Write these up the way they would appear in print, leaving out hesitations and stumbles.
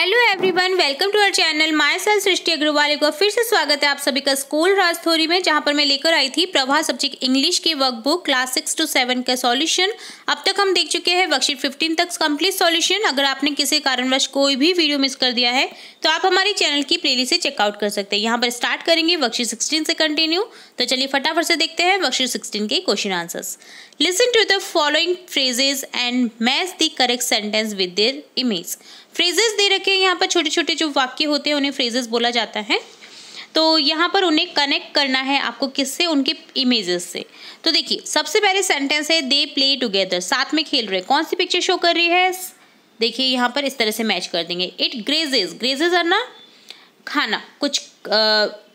Hello everyone, welcome to our channel. Myself Srishti Agarwal को फिर से स्वागत है आप सभी का स्कूल राजथोरी में, जहां पर मैं लेकर आई थी प्रभा सब्जेक्ट इंग्लिश की वर्कबुक क्लास 6 to 7 का सॉल्यूशन। अब तक हम देख चुके हैं वर्कशीट 15 तक कंप्लीट सॉल्यूशन। अगर आपने किसी कारणवश कोई भी वीडियो मिस कर दिया है तो आप हमारे चैनल की प्लेलिस्ट से चेकआउट कर सकते हैं। यहाँ पर स्टार्ट करेंगे वर्कशीट 16 से कंटिन्यू। तो चलिए फटाफट से देखते हैं वर्कशीट 16 के question answers. Listen to the following phrases and match the correct sentence with their image. Phrases दे रखे हैं यहाँ पर, छोटे छोटे जो वाक्य होते हैं उन्हें फ्रेजेस बोला जाता है। तो यहाँ पर उन्हें कनेक्ट करना है आपको किससे, उनके इमेजेस से। तो देखिए सबसे पहले सेंटेंस है दे प्ले टुगेदर, साथ में खेल रहे। कौन सी पिक्चर शो कर रही है, देखिए यहाँ पर इस तरह से मैच कर देंगे। इट ग्रेजेस, ग्रेजेस है ना खाना, कुछ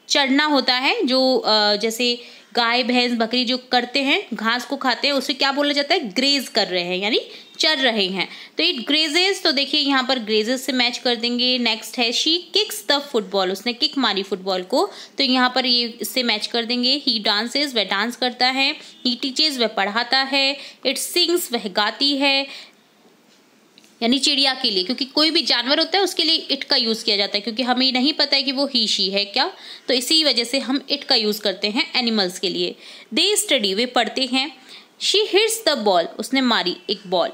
चढ़ना होता है, जो जैसे गाय भैंस बकरी जो करते हैं घास को खाते हैं, उसे क्या बोला जाता है, ग्रेज कर रहे हैं यानी चर रहे हैं। तो इट ग्रेजेस, तो देखिए यहाँ पर ग्रेजेस से मैच कर देंगे। नेक्स्ट है शी किक्स द फुटबॉल, उसने किक मारी फुटबॉल को, तो यहाँ पर ये इससे मैच कर देंगे। ही डांसेस, वह डांस करता है। ही टीचेस, वह पढ़ाता है। इट सिंग्स, वह गाती है, यानी चिड़िया के लिए, क्योंकि कोई भी जानवर होता है उसके लिए इट का यूज़ किया जाता है, क्योंकि हमें नहीं पता है कि वो ही शी है क्या, तो इसी वजह से हम इट का यूज़ करते हैं एनिमल्स के लिए। दे स्टडी, वे पढ़ते हैं। शी हिट्स द बॉल, उसने मारी एक बॉल।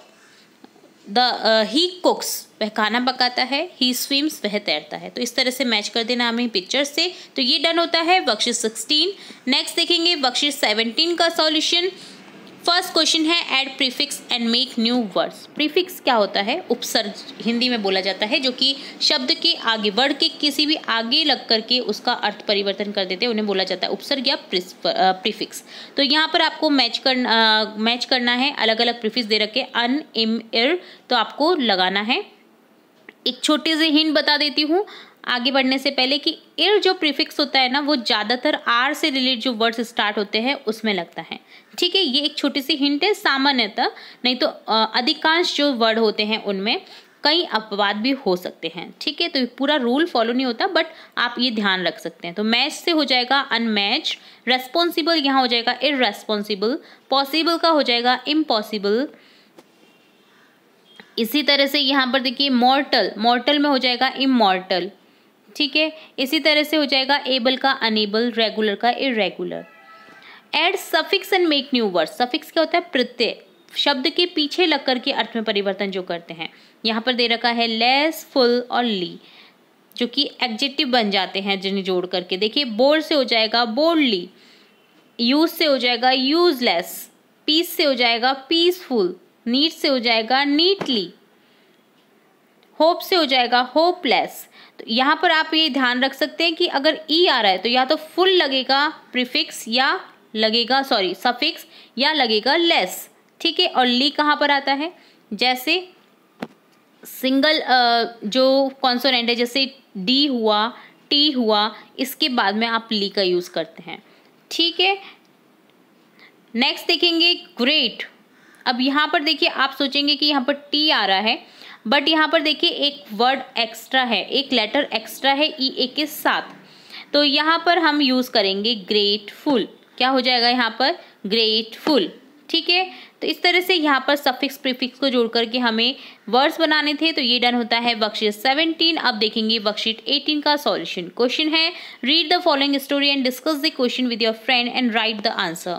ही कुक्स, वह खाना पकाता है। ही स्विम्स, वह तैरता है। तो इस तरह से मैच कर देना हमें पिक्चर से। तो ये डन होता है वर्कशीट 16। नेक्स्ट देखेंगे वर्कशीट 17 का सॉल्यूशन। फर्स्ट क्वेश्चन है add prefix and make new words. Prefix क्या होता है, उपसर्ग हिंदी में बोला जाता है, जो कि शब्द के आगे, वर्ड के किसी भी आगे लग करके उसका अर्थ परिवर्तन कर देते हैं, उन्हें बोला जाता है उपसर्ग या प्रीफिक्स। तो यहाँ पर आपको मैच करना है। अलग अलग प्रीफिक्स दे रखे अन, इम, इर, तो आपको लगाना है। एक छोटे से हिंट बता देती हूँ आगे बढ़ने से पहले कि इर जो प्रीफिक्स होता है ना, वो ज़्यादातर आर से रिलेटेड जो वर्ड्स स्टार्ट होते हैं उसमें लगता है। ठीक है, ये एक छोटी सी हिंट है सामान्यतः, नहीं तो अधिकांश जो वर्ड होते हैं उनमें कई अपवाद भी हो सकते हैं। ठीक है, तो पूरा रूल फॉलो नहीं होता, बट आप ये ध्यान रख सकते हैं। तो मैच से हो जाएगा अनमैच। रेस्पॉन्सिबल यहाँ हो जाएगा इररेस्पॉन्सिबल। पॉसिबल का हो जाएगा इम्पॉसिबल। इसी तरह से यहाँ पर देखिए मॉर्टल, मॉर्टल में हो जाएगा इमॉर्टल। ठीक है, इसी तरह से हो जाएगा एबल का अनेबल, रेगुलर का irregular. Add suffix and make new word. Suffix क्या होता है, प्रत्यय, शब्द के पीछे लग करके अर्थ में परिवर्तन जो करते हैं। यहाँ पर दे रखा है लेस, फुल और ली, जो कि एडजेक्टिव बन जाते हैं जिन्हें जोड़ करके। देखिए बोल्ड से हो जाएगा बोल्डली, यूज से हो जाएगा यूजलेस, पीस से हो जाएगा पीसफुल, नीट से हो जाएगा नीटली, होप से हो जाएगा होपलेस। तो यहाँ पर आप ये ध्यान रख सकते हैं कि अगर ई आ रहा है तो या तो फुल लगेगा प्रीफिक्स या लगेगा सफिक्स या लगेगा लेस। ठीक है, और ली कहाँ पर आता है, जैसे सिंगल जो कॉन्सोनेंट है, जैसे डी हुआ, टी हुआ, इसके बाद में आप ली का यूज करते हैं। ठीक है, नेक्स्ट देखेंगे ग्रेट। अब यहाँ पर देखिए आप सोचेंगे कि यहाँ पर टी आ रहा है, बट यहाँ पर देखिए एक वर्ड एक्स्ट्रा है, एक लेटर एक्स्ट्रा है ई ए के साथ, तो यहाँ पर हम यूज करेंगे ग्रेटफुल। क्या हो जाएगा यहाँ पर, ग्रेटफुल। ठीक है, तो इस तरह से यहाँ पर सफिक्स प्रीफिक्स को जोड़ करके हमें वर्ड्स बनाने थे। तो ये डन होता है वर्कशीट 17। अब देखेंगे वर्कशीट 18 का सॉल्यूशन। क्वेश्चन है read the following story and discuss the question with your friend and right the answer.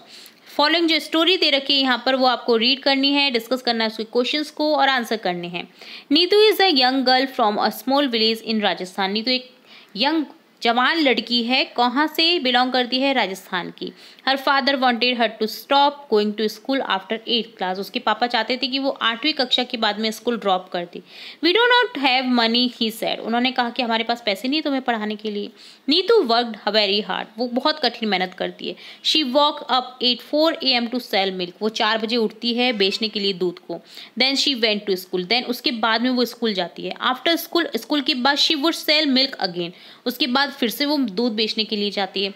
Following जो स्टोरी दे रखी है यहाँ पर वो आपको रीड करनी है, डिस्कस करना है उसके क्वेश्चंस को और आंसर करने हैं। Neetu is a young girl from a small village in Rajasthan. Neetu एक यंग जवान लड़की है, कहाँ से बिलोंग करती है, राजस्थान की। Her father wanted her to stop going to school after 8th class. उसके पापा चाहते थे कि वो 8वीं कक्षा के बाद में स्कूल ड्रॉप कर दी। We do not have money he said. उन्होंने कहा कि हमारे पास पैसे नहीं तुम्हें पढ़ाने के लिए। नीतू वर्कड वेरी हार्ड, वो बहुत कठिन मेहनत करती है। She woke up 4 AM to sell milk. वो 4 बजे उठती है बेचने के लिए दूध को। Then she went to school. Then उसके बाद में वो स्कूल जाती है। आफ्टर स्कूल, स्कूल के बाद she would sell milk again. उसके बाद फिर से वो दूध बेचने के लिए जाती है।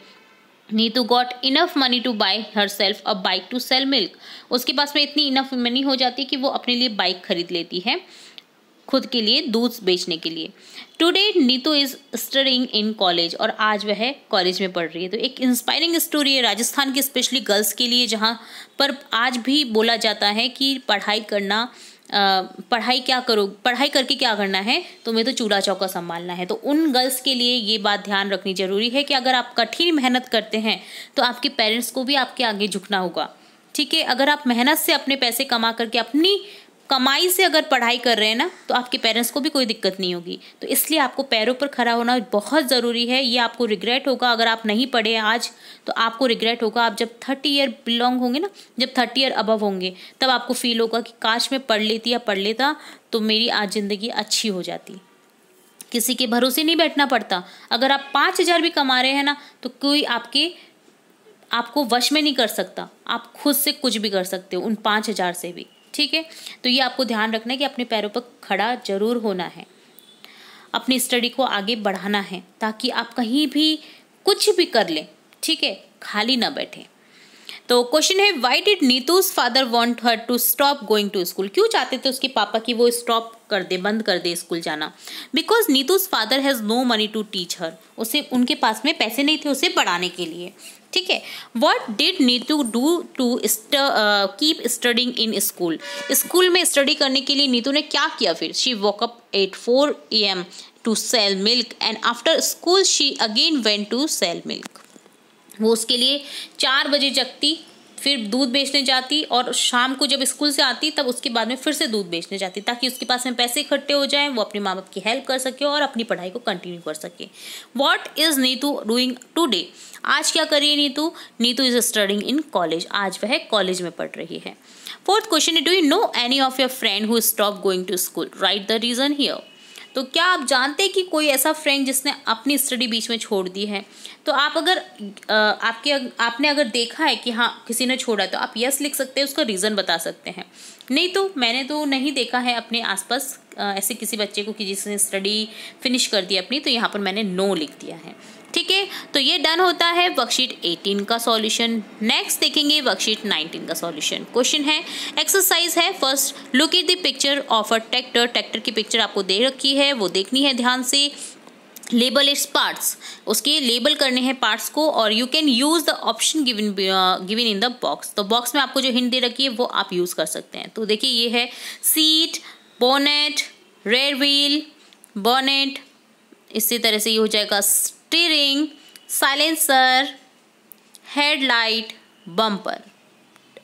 Neetu got enough money to buy her self a bike to sell milk. उसके पास में इतनी इनफ मनी हो जाती है कि वो अपने लिए बाइक खरीद लेती है खुद के लिए दूध बेचने के लिए। Today Neetu is studying in college. और आज वह कॉलेज में पढ़ रही है। तो एक इंस्पायरिंग स्टोरी है राजस्थान की, स्पेशली गर्ल्स के लिए, जहाँ पर आज भी बोला जाता है कि पढ़ाई करना पढ़ाई क्या करो, पढ़ाई करके क्या करना है, तुम्हें तो चूल्हा चौका संभालना है। तो उन गर्ल्स के लिए ये बात ध्यान रखनी जरूरी है कि अगर आप कठिन मेहनत करते हैं तो आपके पेरेंट्स को भी आपके आगे झुकना होगा, ठीक है। अगर आप मेहनत से अपने पैसे कमा करके अपनी कमाई से अगर पढ़ाई कर रहे हैं ना, तो आपके पेरेंट्स को भी कोई दिक्कत नहीं होगी। तो इसलिए आपको पैरों पर खड़ा होना बहुत ज़रूरी है। ये आपको रिग्रेट होगा अगर आप नहीं पढ़े आज, तो आपको रिग्रेट होगा आप जब 30 ईयर बिलोंग होंगे ना, जब 30 ईयर अबव होंगे, तब आपको फील होगा कि काश मैं पढ़ लेती या पढ़ लेता तो मेरी आज ज़िंदगी अच्छी हो जाती। किसी के भरोसे नहीं बैठना पड़ता। अगर आप 5,000 भी कमा रहे हैं ना, तो कोई आपको वश में नहीं कर सकता। आप खुद से कुछ भी कर सकते हो उन 5,000 से भी, ठीक है। तो ये आपको ध्यान रखना है कि अपने पैरों पर खड़ा जरूर होना है, अपनी स्टडी को आगे बढ़ाना है, ताकि आप कहीं भी कुछ भी कर लें, ठीक है, खाली ना बैठे। तो क्वेश्चन है, why did Neetu's father want her to stop going to school? क्यों चाहते थे उसके पापा कि वो स्टॉप कर दे, बंद कर दे स्कूल जाना? Because Neetu's father has no money to teach her. उनके पास में पैसे नहीं थे उसे पढ़ाने के लिए, ठीक है। What did Neetu do to keep studying in school? School में स्टडी करने के लिए नीतू ने क्या किया फिर? She woke up at 4 AM to sell milk and after school she again went to sell milk. वो उसके लिए 4 बजे जगती, फिर दूध बेचने जाती, और शाम को जब स्कूल से आती तब उसके बाद में फिर से दूध बेचने जाती, ताकि उसके पास में पैसे इकट्ठे हो जाएं, वो अपने माँ बाप की हेल्प कर सके और अपनी पढ़ाई को कंटिन्यू कर सके। What is Neetu doing today? आज क्या कर रही है Neetu? Neetu is studying in college. आज वह कॉलेज में पढ़ रही है। फोर्थ क्वेश्चन है, do you know any of your friend who stop going to school? Write the reason here. तो क्या आप जानते हैं कि कोई ऐसा फ्रेंड जिसने अपनी स्टडी बीच में छोड़ दी है? तो आप अगर आपने अगर देखा है कि हाँ किसी ने छोड़ा है, तो आप यस लिख सकते हैं, उसका रीज़न बता सकते हैं। नहीं तो मैंने तो नहीं देखा है अपने आसपास ऐसे किसी बच्चे को कि जिसने स्टडी फिनिश कर दी अपनी, तो यहाँ पर मैंने नो लिख दिया है, ठीक है। तो ये डन होता है वर्कशीट 18 का सॉल्यूशन। नेक्स्ट देखेंगे वर्कशीट 19 का सॉल्यूशन। क्वेश्चन है, एक्सरसाइज है, first look at the picture of a tractor. Tractor की पिक्चर आपको दे रखी है, वो देखनी है ध्यान से। लेबल इट्स पार्ट्स, उसके लेबल करने हैं पार्ट्स को, और you can use the option given in the box. तो बॉक्स में आपको जो हिंट दे रखी है वो आप यूज कर सकते हैं। तो देखिए ये है seat, bonnet, rear wheel, bonnet, इसी तरह से ये हो जाएगा स्टीयरिंग, साइलेंसर, हेडलाइट, बम्पर,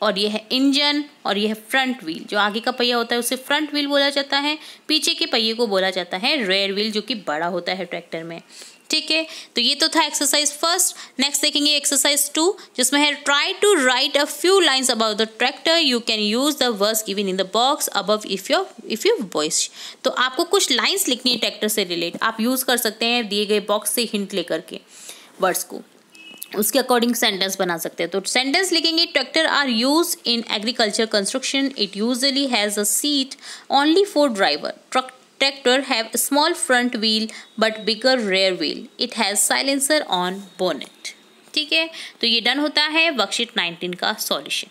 और ये है इंजन, और ये है फ्रंट व्हील। जो आगे का पहिया होता है उसे फ्रंट व्हील बोला जाता है, पीछे के पहिए को बोला जाता है रेयर व्हील, जो कि बड़ा होता है ट्रैक्टर में, ठीक है। तो ये तो था एक्सरसाइज फर्स्ट। नेक्स्ट देखेंगे एक्सरसाइज 2, जिसमें है try to write a few lines about the tractor, you can use the words given in the box above if you voice. तो आपको कुछ लाइन्स लिखनी है ट्रैक्टर से रिलेट, आप यूज कर सकते हैं दिए गए बॉक्स से हिंट लेकर के वर्ड्स को, उसके अकॉर्डिंग सेंटेंस बना सकते हैं। तो सेंटेंस लिखेंगे, tractor are use in agriculture construction, it usually has a seat only for driver. Tractor have a small front wheel but bigger rear wheel. It has silencer on bonnet. ठीक है, तो ये done होता है worksheet 19 का solution.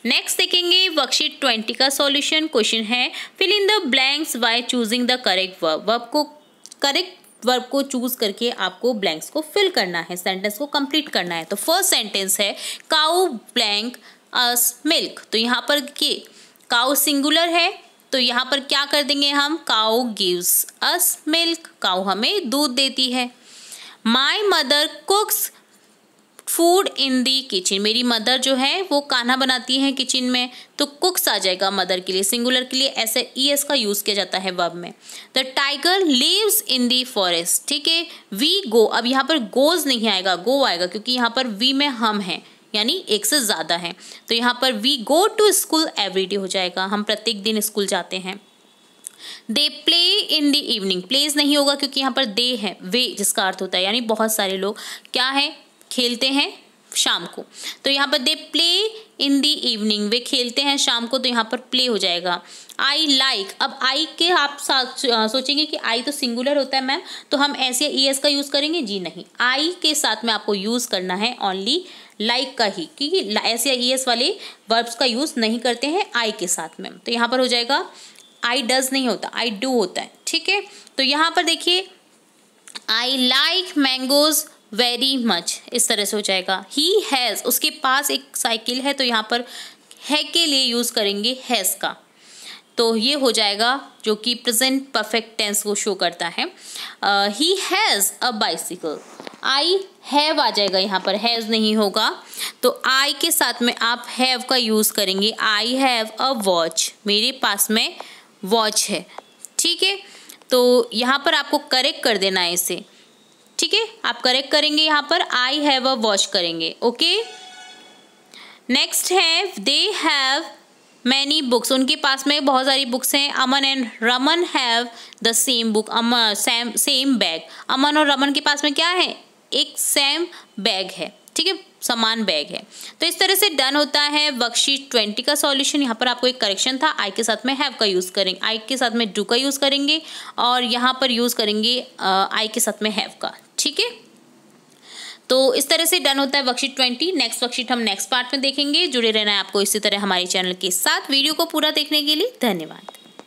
Next देखेंगे worksheet 20 का solution. Question है, fill in the blanks by choosing the correct verb. Correct verb को चूज करके आपको ब्लैंक्स को फिल करना है, सेंटेंस को कंप्लीट करना है। तो फर्स्ट सेंटेंस है, काउ ब्लैंक अस मिल्क। तो यहाँ पर काउ सिंगुलर है, तो यहाँ पर क्या कर देंगे हम, cow gives us milk, cow हमें दूध देती है। My mother कुक्स food in the kitchen, मेरी मदर जो है वो खाना बनाती हैं किचन में, तो कुक्स आ जाएगा मदर के लिए, सिंगुलर के लिए ऐसे ईएस का यूज किया जाता है वर्ब में। The tiger lives in the forest, ठीक है। वी गो, अब यहाँ पर गोज नहीं आएगा, गो आएगा, क्योंकि यहाँ पर वी में हम हैं, यानी एक से ज़्यादा है। तो यहाँ पर we go to school everyday हो जाएगा, हम प्रत्येक दिन स्कूल जाते हैं। They play in the evening, plays नहीं होगा क्योंकि यहाँ पर दे है, वे जिसका अर्थ होता है, यानी बहुत सारे लोग क्या है, खेलते हैं शाम को। तो यहाँ पर they play in the evening, वे खेलते हैं शाम को, तो यहाँ पर प्ले हो जाएगा। आई लाइक, अब आई के आप सोचेंगे कि आई तो सिंगुलर होता है मैम, तो हम ऐसे ईएस का यूज़ करेंगे, जी नहीं, आई के साथ में आपको यूज़ करना है ओनली लाइक का ही, क्योंकि ऐसे ईएस वाले वर्ब्स का यूज़ नहीं करते हैं आई के साथ में। तो यहाँ पर हो जाएगा आई डज नहीं होता, आई डू होता है, ठीक है। तो यहाँ पर देखिए, I like mangoes very much, इस तरह से हो जाएगा। ही हैज़, उसके पास एक साइकिल है, तो यहाँ पर है के लिए यूज़ करेंगे हैज़ का। तो ये हो जाएगा जो कि प्रेजेंट परफेक्ट टेंस को शो करता है। He has a bicycle, I have आ जाएगा, यहाँ पर हैज़ नहीं होगा, तो आई के साथ में आप हैव का यूज़ करेंगे। आई हैव अ वॉच, मेरे पास में वॉच है, ठीक है। तो यहाँ पर आपको करेक्ट कर देना है इसे, ठीक है, आप करेक्ट करेंगे, यहाँ पर आई हैव अ वॉच करेंगे, ओके। नेक्स्ट है दे हैव मैनी बुक्स, उनके पास में बहुत सारी बुक्स हैं। Aman and Raman have the same book, same bag. Aman और रमन के पास में क्या है, एक सेम बैग है, ठीक है, समान बैग है। तो इस तरह से डन होता है वर्कशीट 20 का सॉल्यूशन। यहाँ पर आपको एक करेक्शन था, आई के साथ में हैव का यूज़ करेंगे, आई के साथ में डू का यूज़ करेंगे और यहाँ पर यूज़ करेंगे आई के साथ में हैव का, ठीक है। तो इस तरह से डन होता है वर्कशीट 20। नेक्स्ट वर्कशीट हम नेक्स्ट पार्ट में देखेंगे। जुड़े रहना है आपको इसी तरह हमारे चैनल के साथ। वीडियो को पूरा देखने के लिए धन्यवाद।